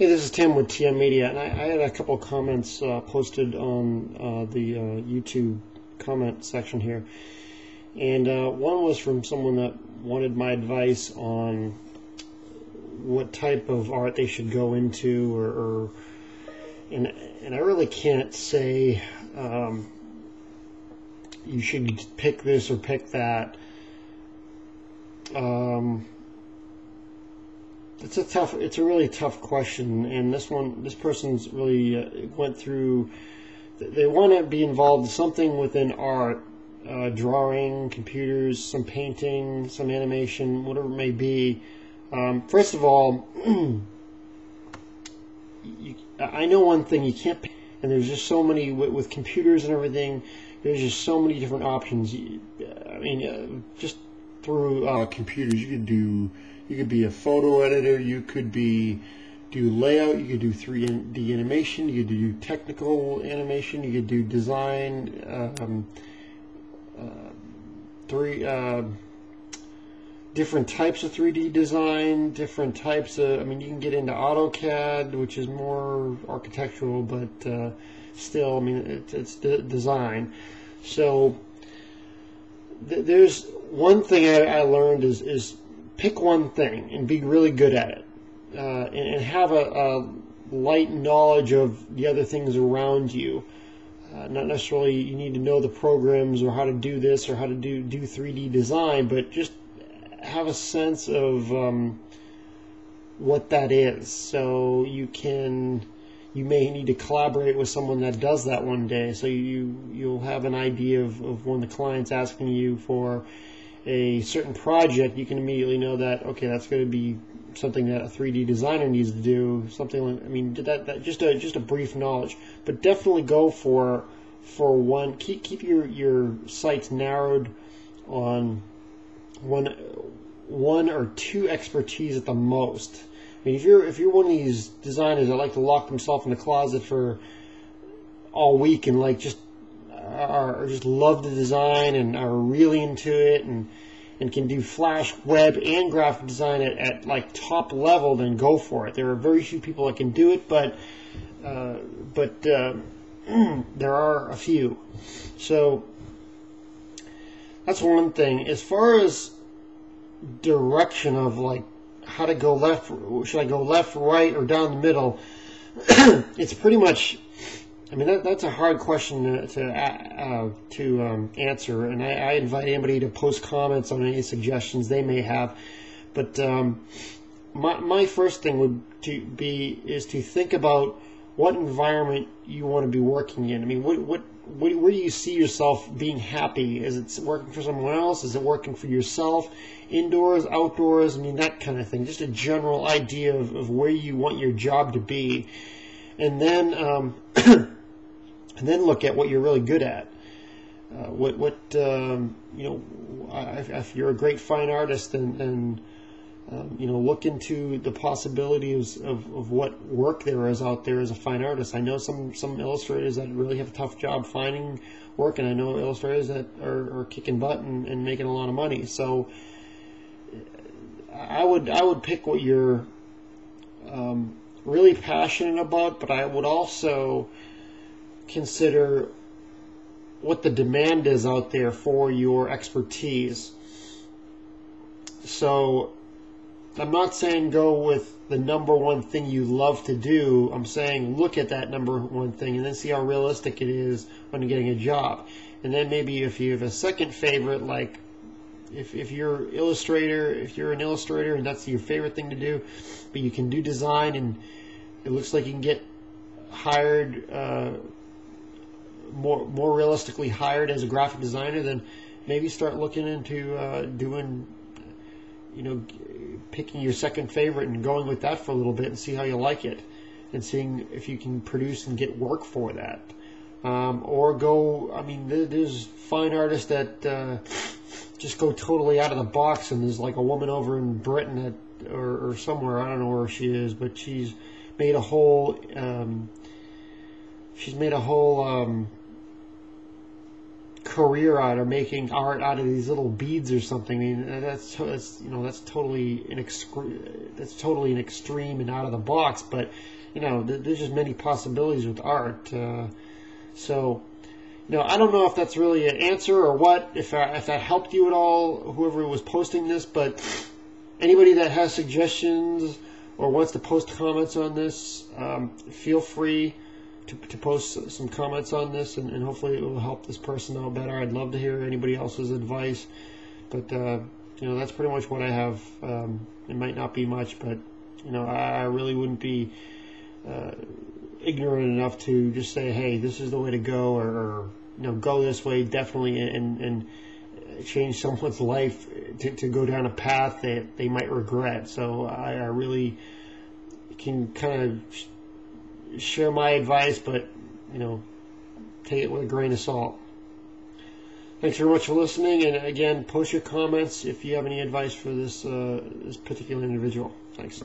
Hey, this is Tim with TM Media, and I had a couple of comments posted on the YouTube comment section here. And one was from someone that wanted my advice on what type of art they should go into, and I really can't say you should pick this or pick that. It's a really tough question, and this person's really went through. They want to be involved in something within art, drawing, computers, some painting, some animation, whatever it may be. First of all, I know one thing: you can't. And there's just so many with computers and everything. There's just so many different options. I mean, just through computers, you could be a photo editor, you could do layout, you could do 3D animation, you could do technical animation, you could do design, different types of 3D design, different types of, I mean, you can get into AutoCAD, which is more architectural, but still, I mean, it's design. So there's one thing I learned is pick one thing and be really good at it, and have a light knowledge of the other things around you. Not necessarily you need to know the programs or how to do this or how to do 3D design, but just have a sense of what that is. So you may need to collaborate with someone that does that one day. So you'll have an idea of when the client's asking you for a certain project, you can immediately know that, okay, that's going to be something that a 3D designer needs to do. Something like, I mean, that just a brief knowledge, but definitely go for one. Keep your sights narrowed on one or two expertise at the most. I mean, if you're one of these designers that like to lock themselves in the closet for all week and like just love the design and are really into it and can do Flash, web, and graphic design at like top level, then go for it. There are very few people that can do it, but there are a few. So that's one thing. As far as direction of like how to go left, should I go left, right, or down the middle? It's pretty much, I mean, that's a hard question to answer, and I invite anybody to post comments on any suggestions they may have. But my first thing is to think about what environment you want to be working in. I mean, where do you see yourself being happy? Is it working for someone else? Is it working for yourself? Indoors, outdoors? I mean, that kind of thing. Just a general idea of where you want your job to be, and then and then look at what you're really good at. If you're a great fine artist, then look into the possibilities of what work there is out there as a fine artist. I know some illustrators that really have a tough job finding work, and I know illustrators that are kicking butt and making a lot of money. So I would pick what you're really passionate about, but I would also consider what the demand is out there for your expertise. So I'm not saying go with the number one thing you love to do. I'm saying look at that number one thing and then see how realistic it is when you're getting a job. And then maybe if you have a second favorite, like if you're an illustrator and that's your favorite thing to do, but you can do design and it looks like you can get hired, more realistically hired as a graphic designer, then maybe start looking into doing, picking your second favorite and going with that for a little bit and see how you like it, and seeing if you can produce and get work for that. Or go, I mean, there's fine artists that just go totally out of the box, and there's like a woman over in Britain or somewhere, I don't know where she is, but she's made a whole career out of making art out of these little beads or something. I mean, that's totally an extreme and out of the box. But there's just many possibilities with art. So I don't know if that's really an answer or what. If that helped you at all, whoever was posting this. But anybody that has suggestions or wants to post comments on this, feel free to post some comments on this, and hopefully it will help this person out better. I'd love to hear anybody else's advice, but that's pretty much what I have. It might not be much, but I really wouldn't be ignorant enough to just say, hey, this is the way to go, or go this way definitely, and change someone's life to go down a path that they might regret. So I really can kind of share my advice, but take it with a grain of salt. Thanks very much for listening, and again, post your comments if you have any advice for this particular individual. Thanks.